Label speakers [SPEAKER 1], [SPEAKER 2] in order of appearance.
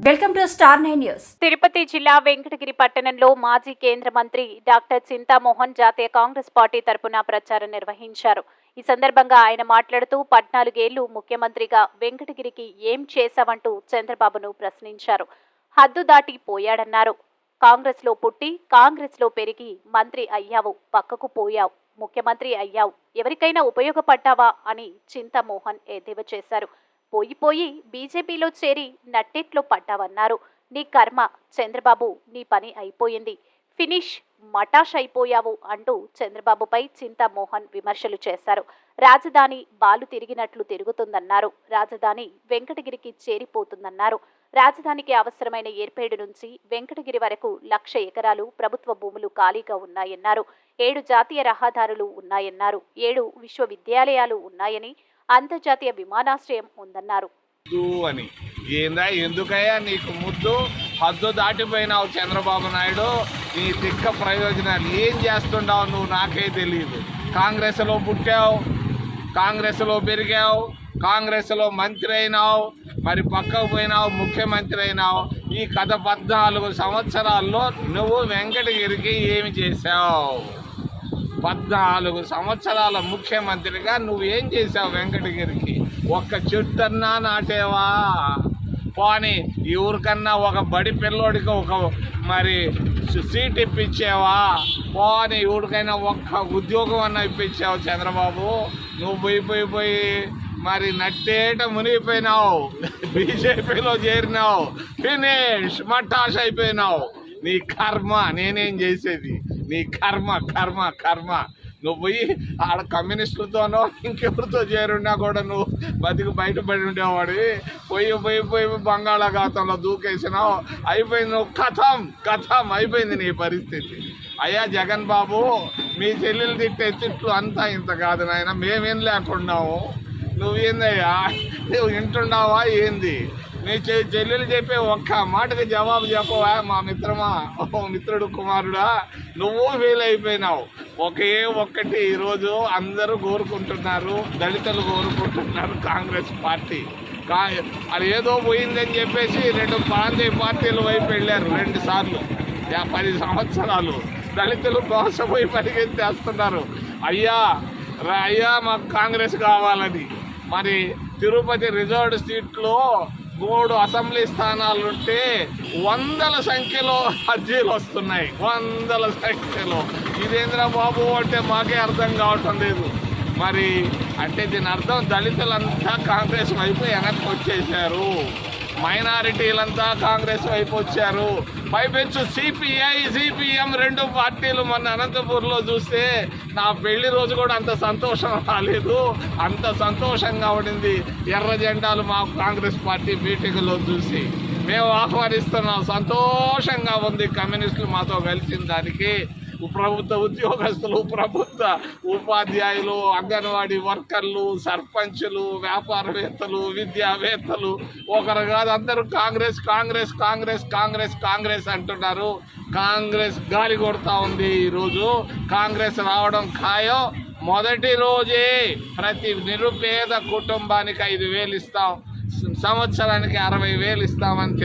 [SPEAKER 1] Welcome to star 9 news.
[SPEAKER 2] Tirupati జిల్లా వెంకటగిరి పట్టణంలో మాజీ కేంద్ర మంత్రి డాక్టర్ చింతామోహన్ జాతీయ కాంగ్రెస్ పార్టీ తరపున ప్రచారం నిర్వహించారు. ఈ సందర్భంగా ఆయన మాట్లాడుతూ 14 ఏళ్లు ముఖ్యమంత్రిగా వెంకటగిరికి ఏం చేశావంటూ చంద్రబాబును ప్రశ్నించారు. హద్దు దాటి పోయాడన్నారు. కాంగ్రెస్ లో పుట్టి కాంగ్రెస్ లో పెరిగి మంత్రి అయ్యావు, పక్కకు పోయావు, ముఖ్యమంత్రి అయ్యావు, ఎవరికైనా ఉపయోగపడ్డావా అని చింతామోహన్ ఎద్దేవా చేశారు. పోయి బీజేపీలో చేరి నట్టెట్లో పడ్డావన్నారు. నీ కర్మ చంద్రబాబు, నీ పని అయిపోయింది, ఫినిష్, మటాష్ అయిపోయావు అంటూ చంద్రబాబుపై చింతామోహన్ విమర్శలు చేశారు. రాజధాని బాలు తిరిగినట్లు తిరుగుతుందన్నారు. రాజధాని వెంకటగిరికి చేరిపోతుందన్నారు. రాజధానికి అవసరమైన ఏర్పేడు నుంచి వెంకటగిరి వరకు 1,00,000 ఎకరాలు ప్రభుత్వ భూములు ఖాళీగా ఉన్నాయన్నారు. 7 జాతీయ రహదారులు ఉన్నాయన్నారు. 7 విశ్వవిద్యాలయాలు ఉన్నాయని, అంతర్జాతీయ విమానాశ్రయం ఉందన్నారు.
[SPEAKER 3] అని ఏందా ఎందుకయ్యా నీకు ముద్దు? హద్దు దాటిపోయినావు చంద్రబాబు నాయుడు. నీ తిక్క ప్రయోజనాలు ఏం చేస్తుండావు నువ్వు నాకే తెలియదు. కాంగ్రెస్లో పుట్టావు, కాంగ్రెస్లో పెరిగావు, కాంగ్రెస్లో మంత్రి అయినావు, మరి పక్కకు పోయినావు, ముఖ్యమంత్రి అయినావు. ఈ గత 14 సంవత్సరాల్లో నువ్వు వెంకటగిరికి ఏమి చేశావు? 14 సంవత్సరాల ముఖ్యమంత్రిగా నువ్వేం చేసావు వెంకటగిరికి? ఒక్క చెట్టన్నా నాటేవా? పోనీ ఎవరికన్నా ఒక బడి పిల్లోడికి ఒక మరి సీట్ ఇప్పించావా? పోనీ ఎవరికైనా ఒక్క ఉద్యోగం అన్నా ఇప్పించావు చంద్రబాబు? నువ్వు పోయి మరి నట్టేట మునిగిపోయినావు, బీజేపీలో చేరినావు, ఫినిష్, మటాష్ అయిపోయినావు. నీ కర్మ, నేనేం చేసేది? నీ కర్మ కర్మ కర్మ. నువ్వు పోయి ఆడ కమ్యూనిస్టులతోనో ఇంకెవరితో చేరున్నా కూడా నువ్వు బతికి బయటపడి ఉండేవాడివి. పోయి బంగాళాఖాతంలో దూకేసినావు. అయిపోయింది, నువ్వు కథం అయిపోయింది నీ పరిస్థితి. అయ్యా జగన్ బాబు, మీ చెల్లెలు తిట్టే తిట్లు అంతా ఇంత కాదు నాయన, మేమేం లేకున్నాము. నువ్వేందయ్యా, నువ్వు వింటున్నావా ఏంది? నీ చెల్లెలు చెప్పే ఒక్క మాటకి జవాబు చెప్పవా? మా మిత్రమా, మిత్రుడు కుమారుడా, నువ్వు ఫెయిల్ అయిపోయినావు. ఒక్కటి ఈరోజు అందరూ కోరుకుంటున్నారు, దళితులు కోరుకుంటున్నారు కాంగ్రెస్ పార్టీ. అది ఏదో పోయిందని చెప్పేసి 2 ప్రాంతీయ పార్టీల వైపు వెళ్ళారు 2 సార్లు. 10 సంవత్సరాలు దళితులు మోసపోయి పరిగెత్తేస్తున్నారు. అయ్యా మాకు కాంగ్రెస్ కావాలని. మరి తిరుపతి రిజర్వ్డ్ సీట్లో 3 అసెంబ్లీ స్థానాలుంటే 100ల సంఖ్యలో అర్జీలు వస్తున్నాయి, 100ల సంఖ్యలో. ఇదేంద్ర బాబు అంటే మాకే అర్థం కావటం లేదు. మరి అంటే దీని అర్థం దళితులంతా కాంగ్రెస్ వైపు వెనక్కి వచ్చేసారు, మైనారిటీలంతా కాంగ్రెస్ వైపు వచ్చారు. పైపెచ్చు సిపిఎం 2 పార్టీలు మొన్న అనంతపూర్లో చూస్తే నా పెళ్లి రోజు కూడా అంత సంతోషం రాలేదు, అంత సంతోషంగా ఉండింది. ఎర్ర జెండాలు మా కాంగ్రెస్ పార్టీ మీటింగ్లో చూసి మేము ఆహ్వానిస్తున్నాం. సంతోషంగా ఉంది కమ్యూనిస్టులు మాతో కలిసిన దానికి. ప్రభుత్వ ఉద్యోగస్తులు, ప్రభుత్వ ఉపాధ్యాయులు, అంగన్వాడీ వర్కర్లు, సర్పంచులు, వ్యాపారవేత్తలు, విద్యావేత్తలు, ఒకరు కాదు అందరూ కాంగ్రెస్ కాంగ్రెస్ కాంగ్రెస్ కాంగ్రెస్ కాంగ్రెస్ అంటున్నారు. కాంగ్రెస్ గాలి కొడతా ఉంది. ఈరోజు కాంగ్రెస్ రావడం ఖాయం. మొదటి రోజే ప్రతి నిరుపేద కుటుంబానికి 5,000 ఇస్తాం, సంవత్సరానికి 60,000 ఇస్తామని